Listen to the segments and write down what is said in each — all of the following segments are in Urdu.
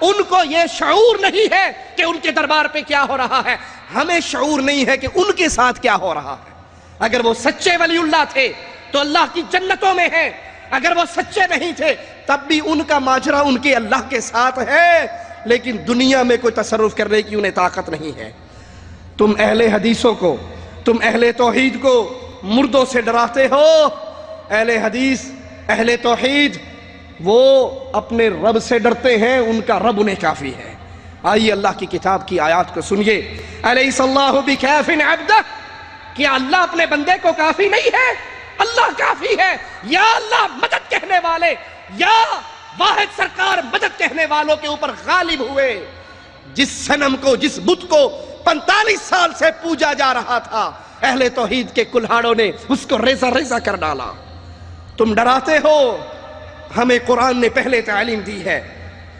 ان کو یہ شعور نہیں ہے کہ ان کے دربار پہ کیا ہو رہا ہے، ہمیں شعور نہیں ہے کہ ان کے ساتھ کیا ہو رہا ہے۔ اگر وہ سچے ولی اللہ تھے تو اللہ کی جنتوں میں ہیں، اگر وہ سچے نہیں تھے تب بھی ان کا ماجرا ان کے اللہ کے ساتھ ہے، لیکن دنیا میں کوئی تصرف کرنے کی انہیں طاقت نہیں ہے۔ تم اہل حدیثوں کو، تم اہل توحید کو مردوں سے ڈراتے ہو۔ اہل حدیث، اہل توحید وہ اپنے رب سے ڈرتے ہیں، ان کا رب انہیں کافی ہے۔ آئیے اللہ کی کتاب کی آیات کو سنیے۔ الیس اللہ بکاف عبدہ، کیا اللہ اپنے بندے کو کافی نہیں ہے؟ اللہ کافی ہے۔ یا اللہ مدد کہنے والے، یا واحد سرکار مدد کہنے والوں کے اوپر غالب ہوئے۔ جس صنم کو، جس بت کو 45 سال سے پوجا جا رہا تھا، اہل توحید کے کلہاڑوں نے اس کو ریزہ ریزہ کر ڈالا۔ تم ڈراتے ہو، ہمیں قرآن نے پہلے تعلیم دی ہے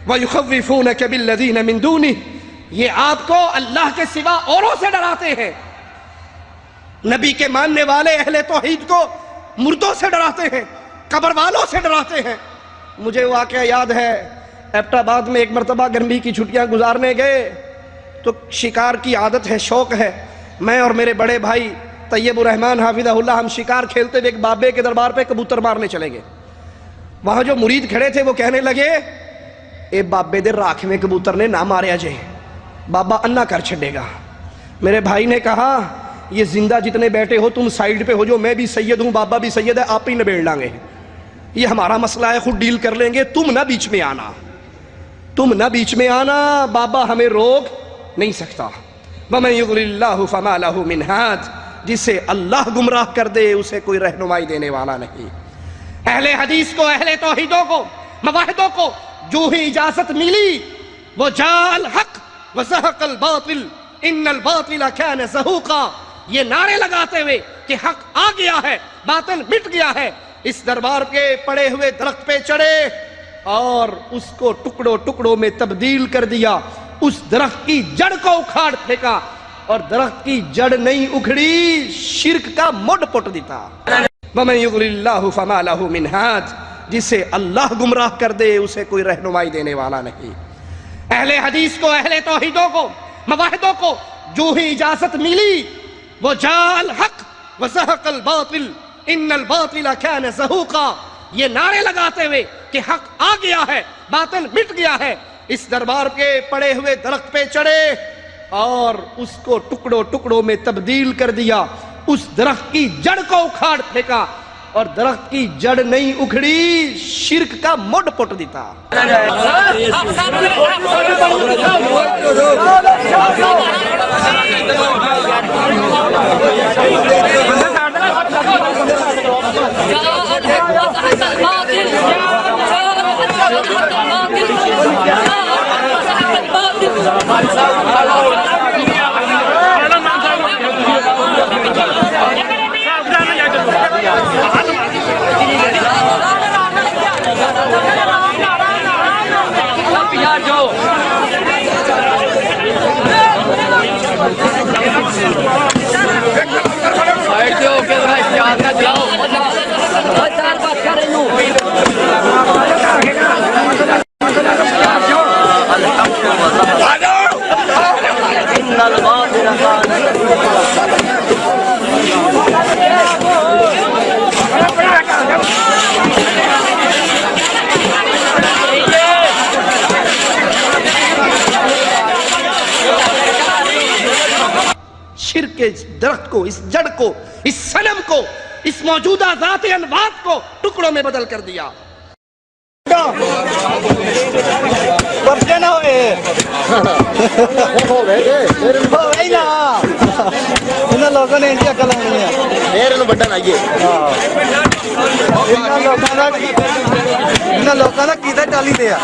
وَيُخَوِّفُونَكَ بِالَّذِينَ مِن دُونِهِ، یہ آپ کو اللہ کے سوا اوروں سے ڈراتے ہیں۔ نبی کے ماننے والے اہل توحید کو مردوں سے ڈراتے ہیں، قبر والوں سے ڈراتے ہیں۔ مجھے واقعہ یاد ہے، ایبٹ آباد میں ایک مرتبہ گرمی کی چھٹیاں گزارنے گئے تو شکار کی عادت ہے، شوق ہے۔ میں اور میرے بڑے بھائی طیب الرحمن حافظہ اللہ، ہم شکار کھیلتے ہوئے ایک بابے کے دربار پہ کبوتر مارنے چلے گئے۔ وہاں جو مرید کھڑے تھے وہ کہنے لگے، اے بابے دے راکھ میں کبوتر نے نہ ماریا جے، بابا انا کر چھڑے گا۔ میرے بھائی نے کہا، یہ زندہ جتنے بیٹھے ہو تم سائیڈ پہ ہو جو، میں بھی سید ہوں، بابا بھی سید ہے، آپ ہی نبیڑ لیں گے، یہ ہمارا مسئلہ ہے، خود ڈیل کر لیں گے، تم نہ بیچ میں آنا، تم نہ بیچ میں آنا، بابا ہمیں روک نہیں سکتا۔ وَمَن يُضْلِلِ اللَّهُ فَمَا لَهُ مِنْ هَادٍ، جسے اللہ گمراہ کر دے اسے کوئی رہنمائی دینے والا نہیں۔ اہل حدیث کو، اہل توحیدوں کو، مواحدوں کو جو ہی اجازت ملی، وہ جاء الحق وزہق الباطل ان الباطل کان زہوقا، یہ نعرے لگاتے ہوئے کہ حق آ گیا ہے، باطل مٹ گیا ہے، اس دربار کے پڑے ہوئے درخت پہ چڑھے اور اس کو ٹکڑوں ٹکڑوں میں تبدیل کر دیا، اس درخت کی جڑ کو اکھاڑ پھینکا، اور درخت کی جڑ نہیں اکھڑی، شرک کا مڈ پٹ دیتا۔ وَمَن يُضْلِلِ اللَّهُ فَمَا لَهُ مِنْ هَادٍ، جسے اللہ گمراہ کر دے اسے کوئی رہنمائی دینے والا نہیں۔ اہل حدیث کو، اہل توحیدوں کو، مواحدوں کو جو ہی اجازت ملی، وہ جاء الحق وزہق الباطل ان الباطل کان زہوقا، یہ نعرے لگاتے ہوئے کہ حق آ گیا ہے، باطل مٹ گیا ہے، اس دربار کے پڑے ہوئے درخت پہ چڑھے اور اس کو ٹکڑوں ٹکڑوں میں تبدیل کر دیا، اس درخت کی جڑ کو اکھاڑ پھینکا، اور درخت کی جڑ نہیں اکھڑی، شرک کا مڈ پٹ دیتا۔ شرک کے درخت کو، اس جڑ کو، اس صنم کو، اس موجودہ ذات انوات کو ٹکڑوں میں بدل کر دیا۔ پرچے نہ ہوئے انہوں لوگوں نے انڈیا کل ہونی ہے پھر انہوں بڑھا لائیے انہوں لوگوں نے کیتا ٹالی دیا۔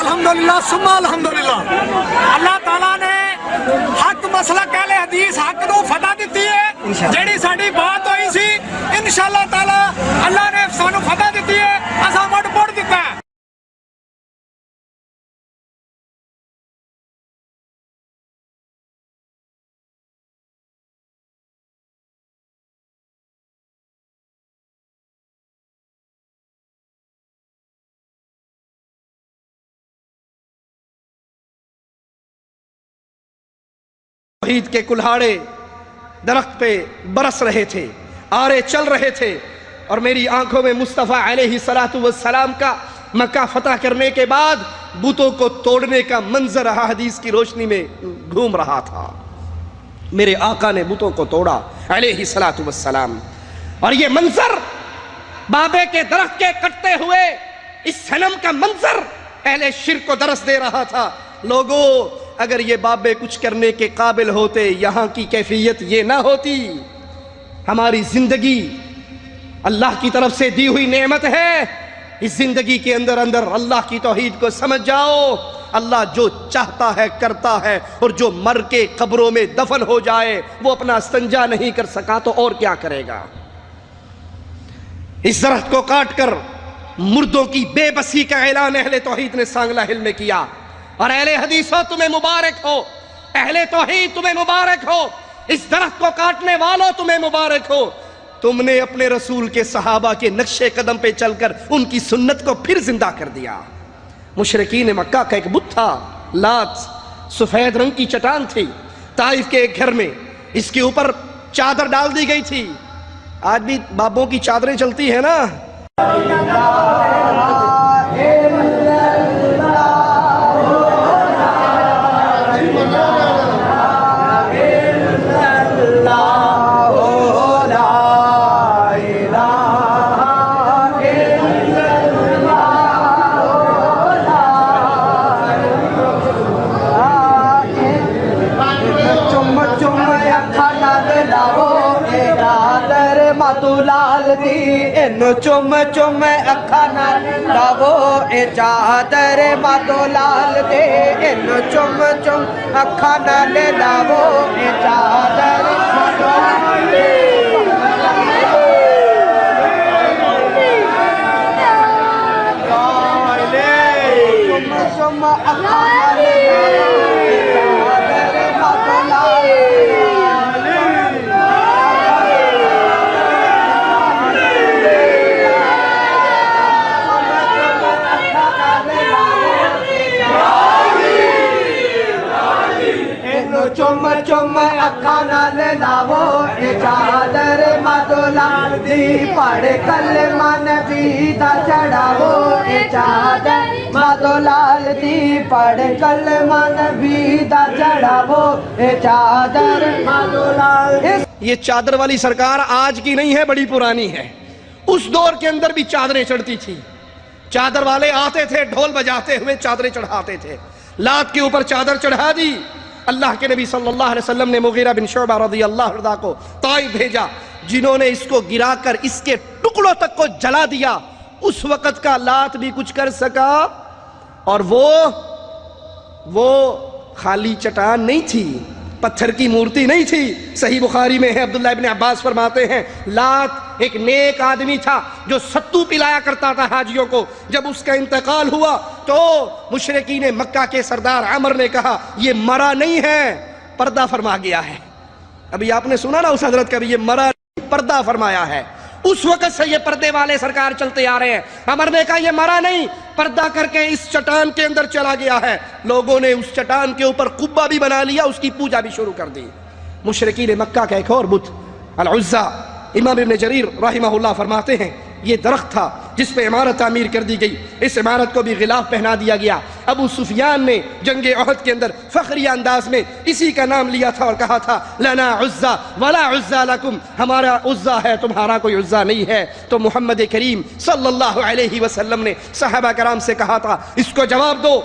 الحمدللہ ثم الحمدللہ، اللہ تعالیٰ نے حق مسئلہ اہل حدیث حق نو فتح دیتی ہے، جیڑی ساڈی بات ہوئی سی انشاءاللہ تعالیٰ اللہ نے سانو فتح دیتی ہے، اساں مٹ پڑ دیتا ہے۔ توحید کے کلہاڑے درخت پہ برس رہے تھے، آرے چل رہے تھے، اور میری آنکھوں میں مصطفیٰ علیہ السلام کا مکہ فتح کرنے کے بعد بتوں کو توڑنے کا منظر احادیث کی روشنی میں گھوم رہا تھا۔ میرے آقا نے بتوں کو توڑا علیہ السلام، اور یہ منظر بابے کے درخت کے کٹتے ہوئے اس صنم کا منظر اہل شرک کو درس دے رہا تھا۔ لوگوں، اگر یہ بابے کچھ کرنے کے قابل ہوتے، یہاں کی کیفیت یہ نہ ہوتی۔ ہماری زندگی اللہ کی طرف سے دی ہوئی نعمت ہے، اس زندگی کے اندر اللہ کی توحید کو سمجھ جاؤ۔ اللہ جو چاہتا ہے کرتا ہے، اور جو مر کے قبروں میں دفن ہو جائے وہ اپنا استنجا نہیں کر سکا تو اور کیا کرے گا؟ اس درخت کو کاٹ کر مردوں کی بے بسی کا اعلان اہل توحید نے سانگلہ ہل میں کیا، اور اہل حدیثوں تمہیں مبارک ہو، اہل توحید تمہیں مبارک ہو، اس درخت کو کاٹنے والوں تمہیں مبارک ہو، تم نے اپنے رسول کے صحابہ کے نقش قدم پہ چل کر ان کی سنت کو پھر زندہ کر دیا۔ مشرکین مکہ کا ایک بت تھا لات، سفید رنگ کی چٹان تھی طائف کے ایک گھر میں، اس کے اوپر چادر ڈال دی گئی تھی۔ آج بھی بابوں کی چادریں چلتی ہیں نا۔ چم چم اکھا نال لاو اے چادر ماتو لال دے، ان چم چم اکھا نال لاو اے چادر ماتو لال دے، چم چم اکھا نال لاو اے چادر ماتو لال دے۔ چم چم اکھا نال لاو اے چادر ماتو لال دی، پڑھ کلمہ نبی دا چڑھاو اے چادر ماتو لال دی، پڑھ کلمہ نبی دا چڑھاو اے چادر ماتو لال دی۔ یہ چادر والی سرکار آج کی نہیں ہے، بڑی پرانی ہے۔ اس دور کے اندر بھی چادریں چڑھتی تھی، چادر والے آتے تھے ڈھول بجاتے ہوئے چادریں چڑھاتے تھے۔ لات کے اوپر چادر چڑھا دی۔ اللہ کے نبی صلی اللہ علیہ وسلم نے مغیرہ بن شعبہ رضی اللہ عنہ کو طائف بھیجا، جنہوں نے اس کو گرا کر اس کے ٹکڑوں تک کو جلا دیا۔ اس وقت کا لات بھی کچھ کر سکا، اور وہ خالی چٹان نہیں تھی، پتھر کی مورتی نہیں تھی۔ صحیح بخاری میں ہے، عبداللہ ابن عباس فرماتے ہیں لات ایک نیک آدمی تھا جو ستو پلایا کرتا تھا حاجیوں کو۔ جب اس کا انتقال ہوا تو مشرکین مکہ کے سردار عمر نے کہا یہ مرا نہیں ہے، پردہ فرما گیا ہے۔ ابھی آپ نے سنا نا اس حضرت کا بھی، یہ مرا نہیں، پردہ فرمایا ہے۔ اس وقت سے یہ پردے والے سرکار چلتے آ رہے ہیں۔ عمر نے کہا یہ مرا نہیں، پردہ کر کے اس چٹان کے اندر چلا گیا ہے۔ لوگوں نے اس چٹان کے اوپر قبہ بھی بنا لیا، اس کی پوجا بھی شروع کر دی۔ مشرکین مکہ کا ایک اور بت العزا، امام ابن جریر رحمہ اللہ فرماتے ہیں یہ درخت تھا جس پہ عمارت تعمیر کر دی گئی، اس عمارت کو بھی غلاف پہنا دیا گیا۔ ابو سفیان نے جنگ احد کے اندر فخریہ انداز میں اسی کا نام لیا تھا اور کہا تھا لنا عزا ولا عزا لکم، ہمارا عزا ہے تمہارا کوئی عزا نہیں ہے۔ تو محمد کریم صلی اللہ علیہ وسلم نے صحابہ کرام سے کہا تھا اس کو جواب دو۔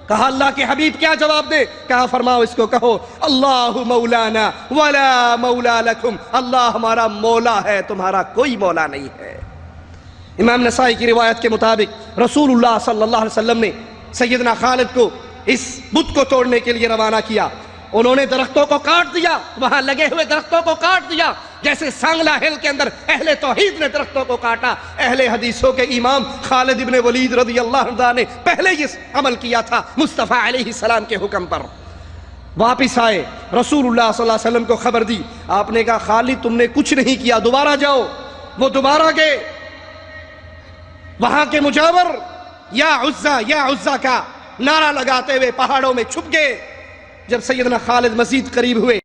کہا اللہ کے حبیب کیا جواب دے؟ کہا فرماؤ اس کو کہو اللہ مولانا ولا مولا لکم، اللہ ہمارا مولا ہے تمہارا کوئی مولا نہیں ہے۔ امام نسائی کی روایت کے مطابق رسول اللہ صلی اللہ علیہ وسلم نے سیدنا خالد کو اس بت کو توڑنے کے لیے روانہ کیا۔ انہوں نے درختوں کو کاٹ دیا، وہاں لگے ہوئے درختوں کو کاٹ دیا، جیسے سانگلہ ہل کے اندر اہل توحید نے درختوں کو کاٹا۔ اہل حدیثوں کے امام خالد ابن ولید رضی اللہ عنہ نے پہلے یہ عمل کیا تھا مصطفیٰ علیہ السلام کے حکم پر۔ واپس آئے، رسول اللہ صلی اللہ علیہ وسلم کو خبر دی۔ آپ نے کہا خالد تم نے کچھ نہیں کیا، دوبارہ جاؤ۔ وہ دوبارہ گئے، وہاں کے مجاور یا عزا کا نعرہ لگاتے ہوئے پہاڑوں میں چھپ گئے۔ جب سیدنا خالد مزید قریب ہوئے